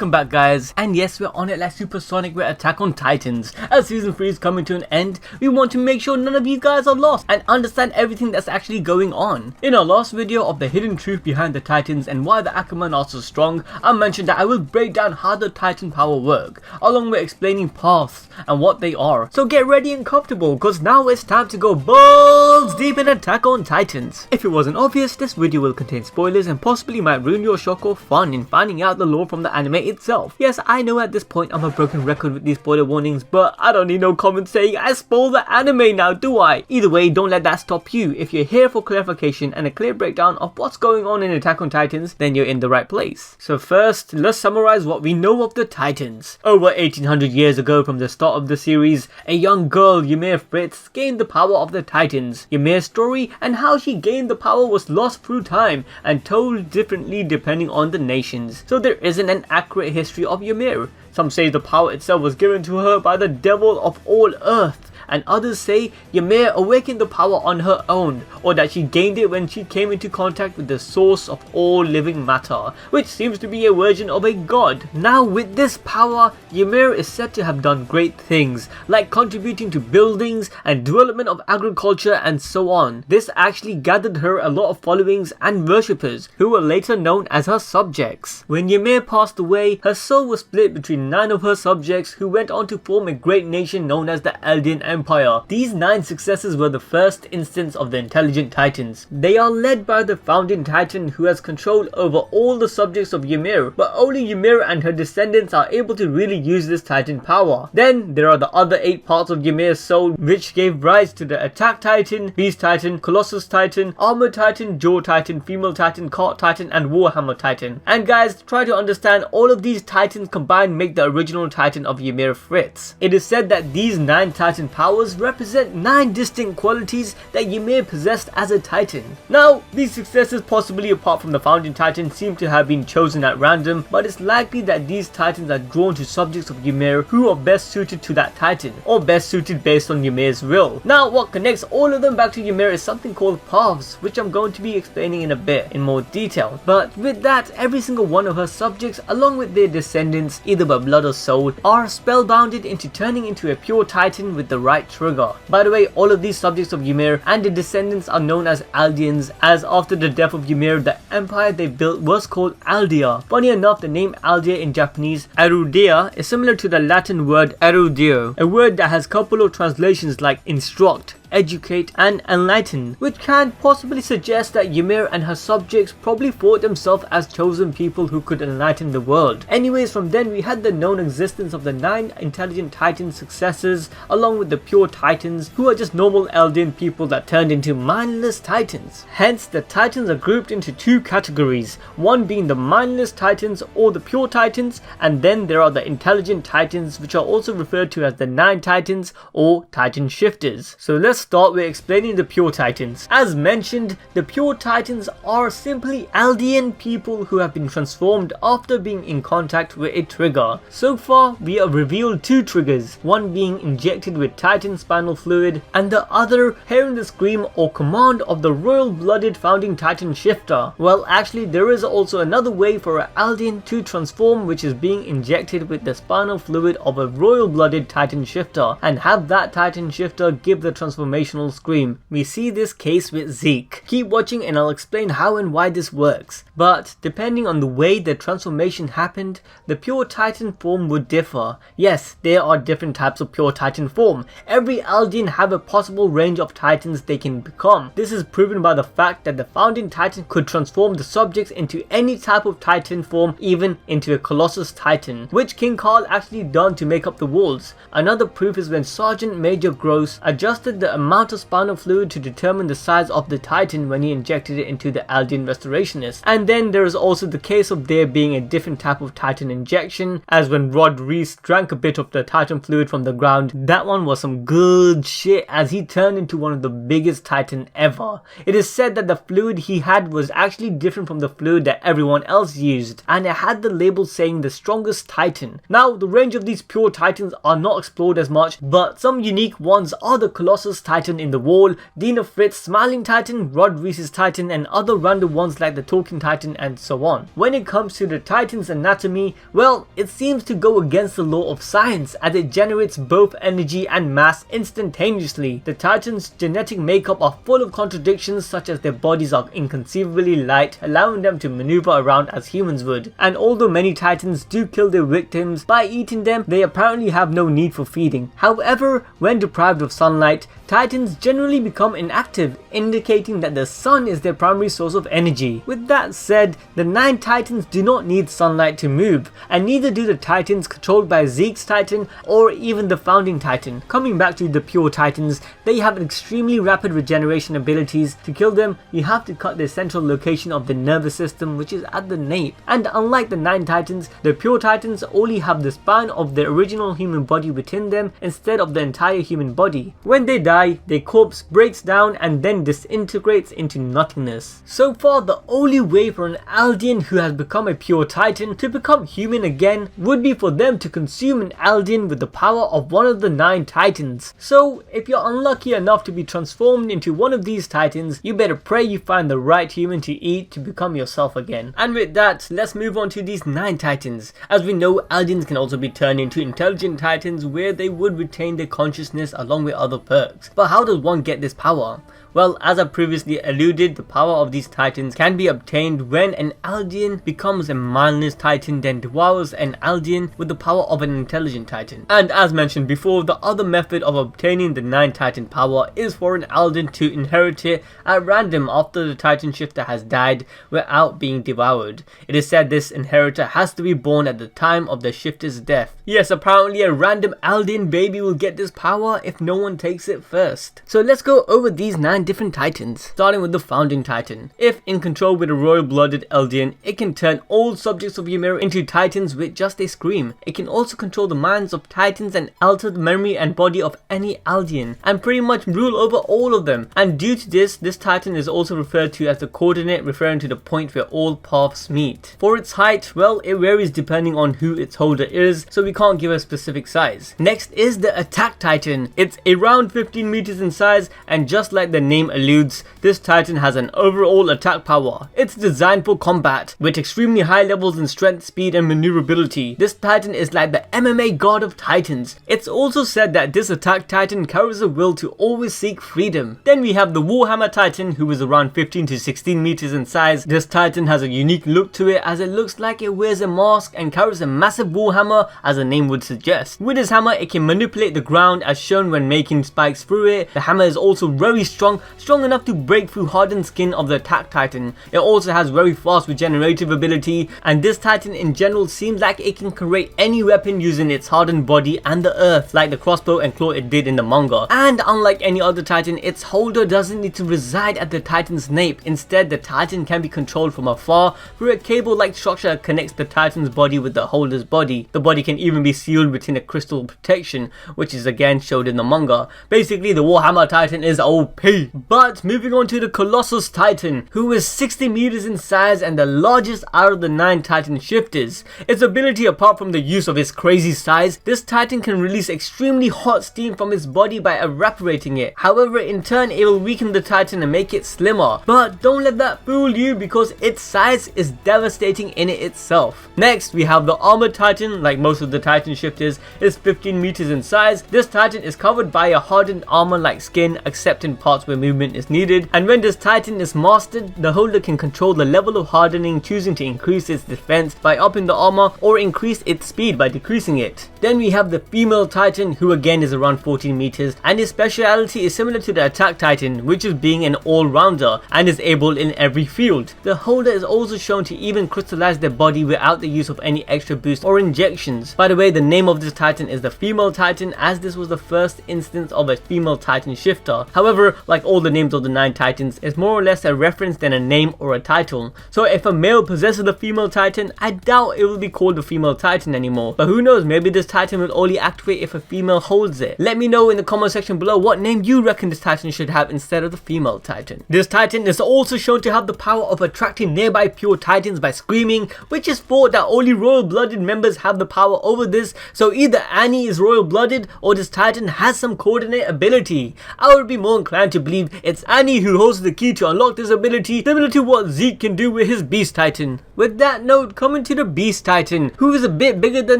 welcome back guys, and yes, we're on it like supersonic with Attack on Titans. As season 3 is coming to an end, we want to make sure none of you guys are lost and understand everything that's actually going on. In our last video of the hidden truth behind the Titans and why the Ackerman are so strong, I mentioned that I will break down how the Titan power work, along with explaining paths and what they are. So get ready and comfortable, cause now it's time to go balls deep in Attack on Titans. If it wasn't obvious, this video will contain spoilers and possibly might ruin your shock or fun in finding out the lore from the anime itself. Yes, I know at this point I'm a broken record with these spoiler warnings, but I don't need no comments saying I spoiled the anime now, do I? Either way, don't let that stop you. If you're here for clarification and a clear breakdown of what's going on in Attack on Titans, then you're in the right place. So first, let's summarize what we know of the Titans. Over 1800 years ago from the start of the series, a young girl, Ymir Fritz, gained the power of the Titans. Ymir's story and how she gained the power was lost through time and told differently depending on the nations. So there isn't an accurate history of Ymir. Some say the power itself was given to her by the devil of all earth, and others say Ymir awakened the power on her own, or that she gained it when she came into contact with the source of all living matter, which seems to be a version of a god. Now with this power, Ymir is said to have done great things, like contributing to buildings and development of agriculture and so on. This actually gathered her a lot of followings and worshippers, who were later known as her subjects. When Ymir passed away, her soul was split between 9 of her subjects, who went on to form a great nation known as the Eldian Empire. These 9 successors were the first instance of the intelligent Titans. They are led by the founding Titan, who has control over all the subjects of Ymir, but only Ymir and her descendants are able to really use this Titan power. Then there are the other 8 parts of Ymir's soul, which gave rise to the Attack Titan, Beast Titan, Colossus Titan, Armor Titan, Jaw Titan, Female Titan, Cart Titan, and Warhammer Titan. And guys, try to understand, all of these Titans combined make the original Titan of Ymir Fritz. It is said that these 9 Titan powers represent 9 distinct qualities that Ymir possessed as a Titan. Now, these successors, possibly apart from the founding Titan, seem to have been chosen at random, but it's likely that these Titans are drawn to subjects of Ymir who are best suited to that Titan, or best suited based on Ymir's will. Now, what connects all of them back to Ymir is something called paths, which I'm going to be explaining in a bit in more detail. But with that, every single one of her subjects, along with their descendants, either by blood or soul, are spellbounded into turning into a pure Titan with the right trigger. By the way, all of these subjects of Ymir and their descendants are known as Eldians, as after the death of Ymir, the empire they built was called Eldia. Funny enough, the name Eldia in Japanese, Erudea, is similar to the Latin word erudio, a word that has a couple of translations like instruct, educate, and enlighten, which can possibly suggest that Ymir and her subjects probably thought themselves as chosen people who could enlighten the world. Anyways, from then we had the known existence of the 9 intelligent Titan successors, along with the pure Titans, who are just normal Eldian people that turned into mindless Titans. Hence, the Titans are grouped into 2 categories, one being the mindless Titans or the pure Titans, and then there are the intelligent Titans, which are also referred to as the 9 Titans or Titan shifters. So let's start with explaining the pure Titans. As mentioned, the pure Titans are simply Eldian people who have been transformed after being in contact with a trigger. So far, we have revealed 2 triggers, one being injected with Titan spinal fluid, and the other hearing the scream or command of the royal-blooded founding Titan shifter. Well, actually, there is also another way for an Eldian to transform, which is being injected with the spinal fluid of a royal-blooded Titan shifter, and have that Titan shifter give the transformational scream. We see this case with Zeke. Keep watching and I'll explain how and why this works. But depending on the way the transformation happened, the pure Titan form would differ. Yes, there are different types of pure Titan form. Every Eldian have a possible range of Titans they can become. This is proven by the fact that the founding Titan could transform the subjects into any type of Titan form, even into a Colossus Titan, which King Carl actually done to make up the walls. Another proof is when Sergeant Major Gross adjusted the amount of spinal fluid to determine the size of the Titan when he injected it into the Eldian Restorationist. And then there is also the case of there being a different type of Titan injection, as when Rod Reese drank a bit of the Titan fluid from the ground. That one was some good shit, as he turned into one of the biggest Titan ever. It is said that the fluid he had was actually different from the fluid that everyone else used, and it had the label saying the strongest Titan. Now, the range of these pure Titans are not explored as much, but some unique ones are the Colossus Titan Titan in the Wall, Dina Fritz, Smiling Titan, Rod Reese's Titan, and other random ones like the Talking Titan and so on. When it comes to the Titan's anatomy, well, it seems to go against the law of science as it generates both energy and mass instantaneously. The Titans' genetic makeup are full of contradictions, such as their bodies are inconceivably light, allowing them to maneuver around as humans would. And although many Titans do kill their victims by eating them, they apparently have no need for feeding. However, when deprived of sunlight, Titans generally become inactive, indicating that the sun is their primary source of energy. With that said, the 9 Titans do not need sunlight to move, and neither do the Titans controlled by Zeke's Titan or even the Founding Titan. Coming back to the pure Titans, they have extremely rapid regeneration abilities. To kill them, you have to cut the central location of the nervous system, which is at the nape. And unlike the 9 Titans, the pure Titans only have the spine of the original human body within them instead of the entire human body. When they die, their corpse breaks down and then disintegrates into nothingness. So far, the only way for an Eldian who has become a pure Titan to become human again would be for them to consume an Eldian with the power of one of the 9 Titans. So if you're unlucky enough to be transformed into one of these Titans, you better pray you find the right human to eat to become yourself again. And with that, let's move on to these 9 Titans. As we know, Eldians can also be turned into intelligent Titans where they would retain their consciousness along with other perks. But how does one get this power? Well, as I previously alluded, the power of these Titans can be obtained when an Eldian becomes a mindless Titan, then devours an Eldian with the power of an intelligent Titan. And as mentioned before, the other method of obtaining the 9 Titan power is for an Eldian to inherit it at random after the Titan shifter has died without being devoured. It is said this inheritor has to be born at the time of the shifter's death. Yes, apparently a random Eldian baby will get this power if no one takes it first. So let's go over these 9 different Titans, starting with the Founding Titan. If in control with a royal-blooded Eldian, it can turn all subjects of Ymir into Titans with just a scream. It can also control the minds of Titans and alter the memory and body of any Eldian, and pretty much rule over all of them. And due to this Titan is also referred to as the coordinate, referring to the point where all paths meet. For its height, well, it varies depending on who its holder is, so we can't give a specific size. Next is the Attack Titan. It's around 15 meters in size, and just like the name alludes, this Titan has an overall attack power. It's designed for combat, with extremely high levels in strength, speed, and maneuverability. This Titan is like the MMA god of Titans. It's also said that this Attack Titan carries a will to always seek freedom. Then we have the Warhammer Titan, who is around 15 to 16 meters in size. This Titan has a unique look to it, as it looks like it wears a mask and carries a massive warhammer, as the name would suggest. With his hammer, it can manipulate the ground as shown when making spikes through it. The hammer is also very strong enough to break through hardened skin of the Attack Titan. It also has very fast regenerative ability, and this Titan in general seems like it can create any weapon using its hardened body and the earth, like the crossbow and claw it did in the manga. And unlike any other Titan, its holder doesn't need to reside at the Titan's nape. Instead, the Titan can be controlled from afar through a cable-like structure that connects the Titan's body with the holder's body. The body can even be sealed within a crystal protection, which is again showed in the manga. Basically, the Warhammer Titan is OP. But moving on to the Colossal Titan, who is 60 meters in size and the largest out of the 9 Titan shifters. Its ability, apart from the use of its crazy size, this Titan can release extremely hot steam from its body by evaporating it. However, in turn, it will weaken the Titan and make it slimmer. But don't let that fool you, because its size is devastating in it itself. Next, we have the Armored Titan. Like most of the Titan shifters, is 15 meters in size. This Titan is covered by a hardened armor-like skin, except in parts where movement is needed. And when this Titan is mastered, the holder can control the level of hardening, choosing to increase its defense by upping the armor or increase its speed by decreasing it. Then we have the Female Titan, who again is around 14 meters, and his speciality is similar to the Attack Titan, which is being an all-rounder and is able in every field. The holder is also shown to even crystallize their body without the use of any extra boost or injections. By the way, the name of this Titan is the Female Titan, as this was the first instance of a female Titan shifter. However, like like all the names of the 9 titans, is more or less a reference than a name or a title. So if a male possesses a female titan, I doubt it will be called a female titan anymore. But who knows, maybe this titan will only activate if a female holds it. Let me know in the comment section below what name you reckon this titan should have instead of the female titan. This titan is also shown to have the power of attracting nearby pure titans by screaming, which is thought that only royal blooded members have the power over this. So either Annie is royal blooded or this titan has some coordinate ability. I would be more inclined to believe it's Annie who holds the key to unlock this ability, similar to what Zeke can do with his beast titan. With that note, coming to the beast titan, who is a bit bigger than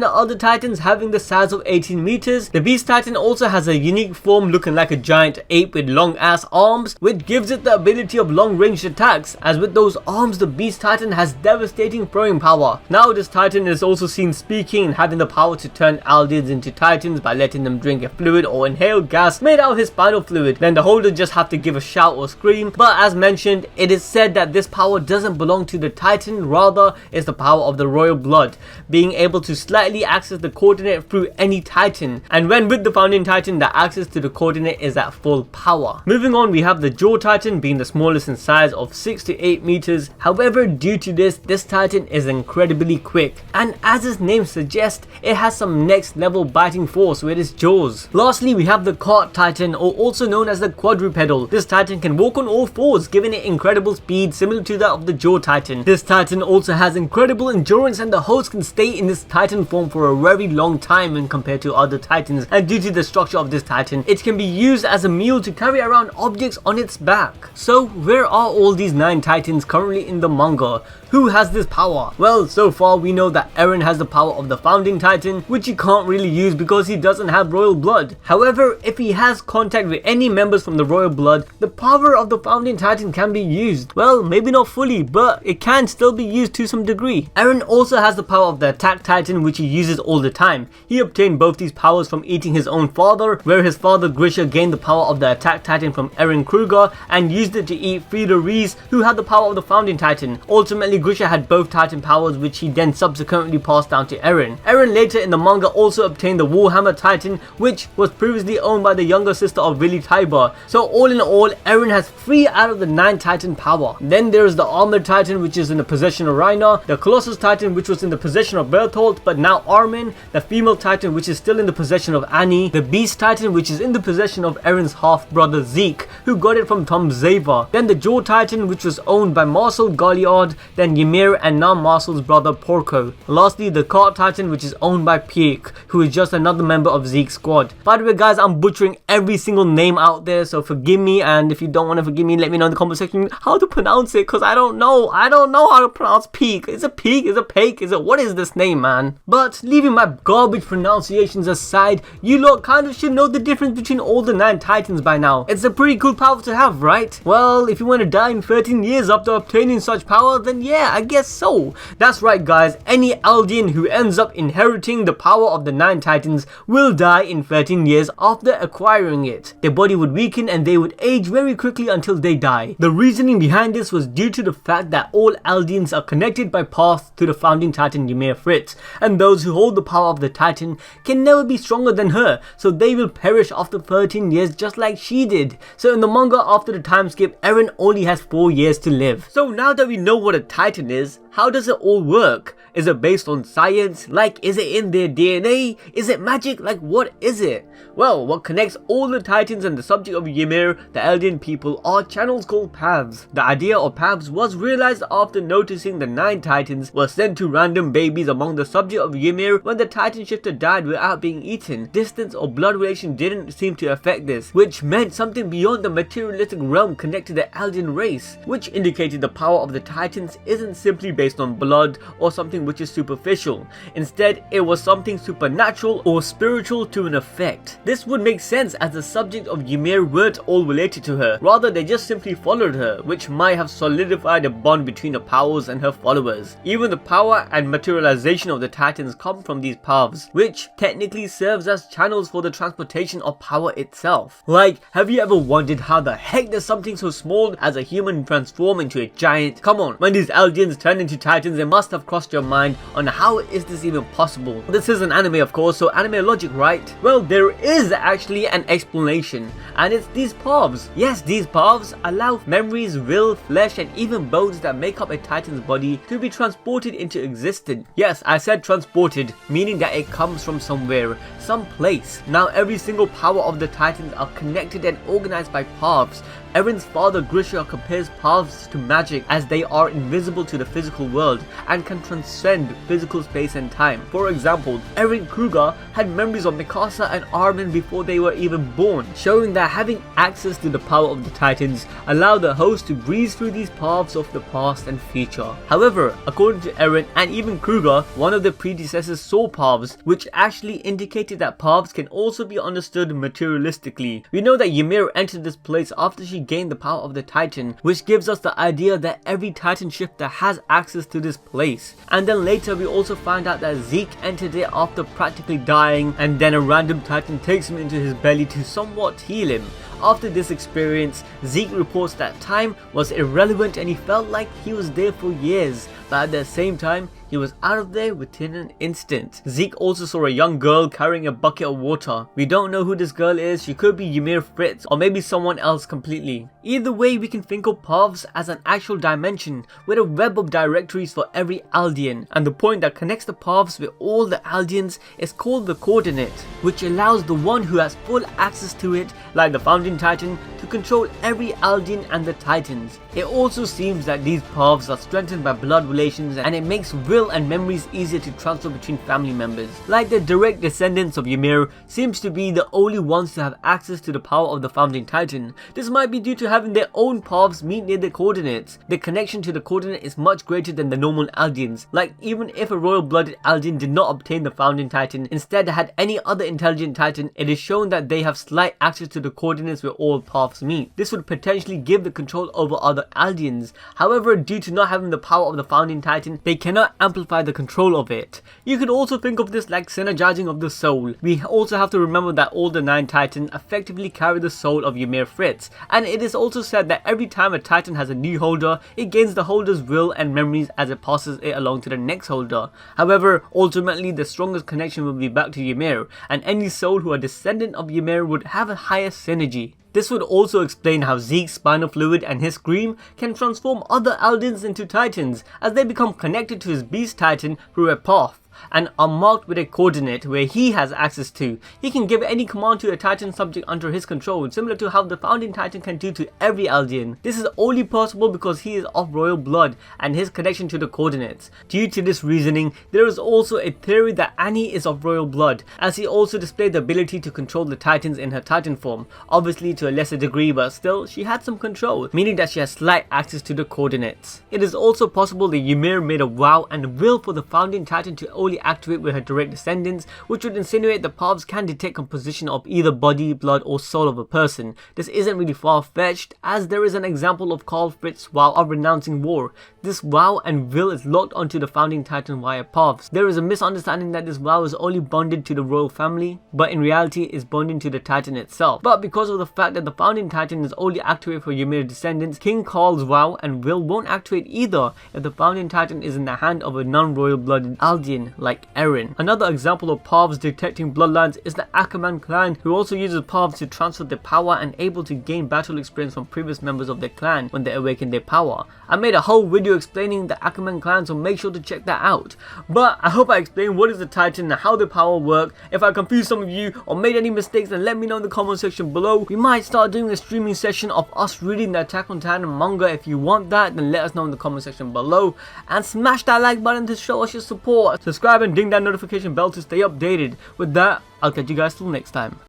the other titans, having the size of 18 meters. The beast titan also has a unique form looking like a giant ape with long ass arms, which gives it the ability of long ranged attacks, as with those arms the beast titan has devastating throwing power. Now this titan is also seen speaking and having the power to turn Eldians into titans by letting them drink a fluid or inhale gas made out of his spinal fluid. Then the holder just have to give a shout or scream, but as mentioned, it is said that this power doesn't belong to the titan, rather is the power of the royal blood, being able to slightly access the coordinate through any titan, and when with the founding titan, the access to the coordinate is at full power. Moving on, we have the jaw titan being the smallest in size of 6 to 8 meters. However, due to this titan is incredibly quick, and as its name suggests, it has some next level biting force with its jaws. Lastly, we have the cart titan, or also known as the quadrupedal. This titan can walk on all fours, giving it incredible speed similar to that of the jaw titan. This titan also has incredible endurance, and the host can stay in this titan form for a very long time when compared to other titans, and due to the structure of this titan, it can be used as a mule to carry around objects on its back. So where are all these 9 titans currently in the manga? Who has this power? Well, so far we know that Eren has the power of the founding titan, which he can't really use because he doesn't have royal blood. However, if he has contact with any members from the royal blood, the power of the founding titan can be used. Well, maybe not fully, but it can still be used to some degree. Eren also has the power of the attack titan, which he uses all the time. He obtained both these powers from eating his own father, where his father Grisha gained the power of the attack titan from Eren Kruger and used it to eat Frida Reese, who had the power of the founding titan. Ultimately, Grisha had both titan powers, which he then subsequently passed down to Eren. Eren later in the manga also obtained the Warhammer titan, which was previously owned by the younger sister of Vili Taiba. So all in all, Eren has 3 out of the 9 titan power. Then there is the armored titan, which is in the possession of Reiner, the Colossal Titan, which was in the possession of Bertolt but now Armin, the female titan, which is still in the possession of Annie, the beast titan, which is in the possession of Eren's half brother Zeke, who got it from Tom Zava, then the jaw titan, which was owned by Marcel Galliard, then Ymir, and now Marcel's brother Porco. Lastly, the cart titan, which is owned by Piek, who is just another member of Zeke's squad. By the way guys, I'm butchering every single name out there, so forgive me, and if you don't want to forgive me, let me know in the comment section how to pronounce it, because I don't know how to pronounce Piek. Is it Piek? Is it Pake? Is it, what is this name, man? But leaving my garbage pronunciations aside, you lot kind of should know the difference between all the 9 titans by now. It's a pretty cool power to have, right? Well, if you want to die in 13 years after obtaining such power, then yeah, I guess so. That's right guys, any Eldian who ends up inheriting the power of the 9 titans will die in 13 years after acquiring it. Their body would weaken and they would age very quickly until they die. The reasoning behind this was due to the fact that all Eldians are connected by paths to the founding titan Ymir Fritz, and those who hold the power of the titan can never be stronger than her, so they will perish after 13 years just like she did. So in the manga, after the time skip, Eren only has 4 years to live. So now that we know what a titan is, how does it all work? Is it based on science? Like, is it in their DNA? Is it magic? Like, what is it? Well, what connects all the titans and the subject of Ymir, the Eldian people, are channels called paths. The idea of paths was realized after noticing the 9 titans were sent to random babies among the subject of Ymir when the titan shifter died without being eaten. Distance or blood relation didn't seem to affect this, which meant something beyond the materialistic realm connected the Eldian race, which indicated the power of the titans isn't simply based on blood or something which is superficial. Instead, it was something supernatural or spiritual to an effect. This would make sense as the subject of Ymir weren't all related to her, rather they just simply followed her, which might have solidified a bond between her powers and her followers. Even the power and materialization of the titans come from these paths, which technically serves as channels for the transportation of power itself. Like, have you ever wondered how the heck does something so small as a human transform into a giant? Come on, when these Eldians turn into titans, it must have crossed your mind on how is this even possible. This is an anime of course, so anime logic, right? Well, there is actually an explanation, and it's these paths paths. Yes, these paths allow memories, will, flesh, and even bones that make up a Titan's body to be transported into existence. Yes, I said transported, meaning that it comes from somewhere, some place. Now every single power of the Titans are connected and organized by paths. Eren's father Grisha compares paths to magic, as they are invisible to the physical world and can transcend physical space and time. For example, Eren Kruger had memories of Mikasa and Armin before they were even born, showing that having access to the power of the Titans allowed the host to breeze through these paths of the past and future. However, according to Eren and even Kruger, one of the predecessors saw paths, which actually indicated that paths can also be understood materialistically. We know that Ymir entered this place after she gained the power of the Titan, which gives us the idea that every Titan shifter has access to this place. And then later we also find out that Zeke entered it after practically dying, and then a random Titan takes him into his belly to somewhat heal him. After this experience, Zeke reports that time was irrelevant and he felt like he was there for years, but at the same time, he was out of there within an instant. Zeke also saw a young girl carrying a bucket of water. We don't know who this girl is. She could be Ymir Fritz or maybe someone else completely. Either way, we can think of paths as an actual dimension with a web of directories for every Eldian, and the point that connects the paths with all the Eldians is called the coordinate, which allows the one who has full access to it, like the founding Titan, to control every Eldian and the Titans. It also seems that these paths are strengthened by blood relations, and it makes will and memories easier to transfer between family members. Like the direct descendants of Ymir seems to be the only ones to have access to the power of the founding Titan. This might be due to having their own paths meet near the coordinates. The connection to the coordinate is much greater than the normal Eldians. Like, even if a royal-blooded Eldian did not obtain the founding Titan, instead had any other intelligent Titan, it is shown that they have slight access to the coordinates where all paths meet. This would potentially give the control over other Eldians. However, due to not having the power of the founding Titan, they cannot amplify the control of it. You could also think of this like synergizing of the soul. We also have to remember that all the 9 Titans effectively carry the soul of Ymir Fritz, and it is also said that every time a Titan has a new holder, it gains the holder's will and memories as it passes it along to the next holder. However, ultimately the strongest connection will be back to Ymir, and any soul who are descendant of Ymir would have a higher synergy. This would also explain how Zeke's spinal fluid and his scream can transform other Eldians into Titans, as they become connected to his beast Titan through a path and are marked with a coordinate where he has access to. He can give any command to a Titan subject under his control, similar to how the founding Titan can do to every Eldian. This is only possible because he is of royal blood and his connection to the coordinates. Due to this reasoning, there is also a theory that Annie is of royal blood, as he also displayed the ability to control the Titans in her Titan form, obviously to a lesser degree, but still she had some control, meaning that she has slight access to the coordinates. It is also possible that Ymir made a vow and will for the founding Titan to only activate with her direct descendants, which would insinuate the paths can detect composition of either body, blood, or soul of a person. This isn't really far-fetched, as there is an example of Karl Fritz's vow of renouncing war. This vow and will is locked onto the founding Titan via paths. There is a misunderstanding that this vow is only bonded to the royal family, but in reality is bonded to the Titan itself. But because of the fact that the founding Titan is only activated for Ymir descendants, King Karl's vow and will won't activate either if the founding Titan is in the hand of a non-royal blooded Eldian like Eren. Another example of paths detecting bloodlines is the Ackerman clan, who also uses paths to transfer their power and able to gain battle experience from previous members of their clan when they awaken their power. I made a whole video explaining the Ackerman clan, so make sure to check that out. But I hope I explained what is the Titan and how their power work. If I confused some of you or made any mistakes, then let me know in the comment section below. We might start doing a streaming session of us reading the Attack on Titan manga. If you want that, then let us know in the comment section below, and smash that like button to show us your support. Subscribe and ding that notification bell to stay updated. With that, I'll catch you guys till next time.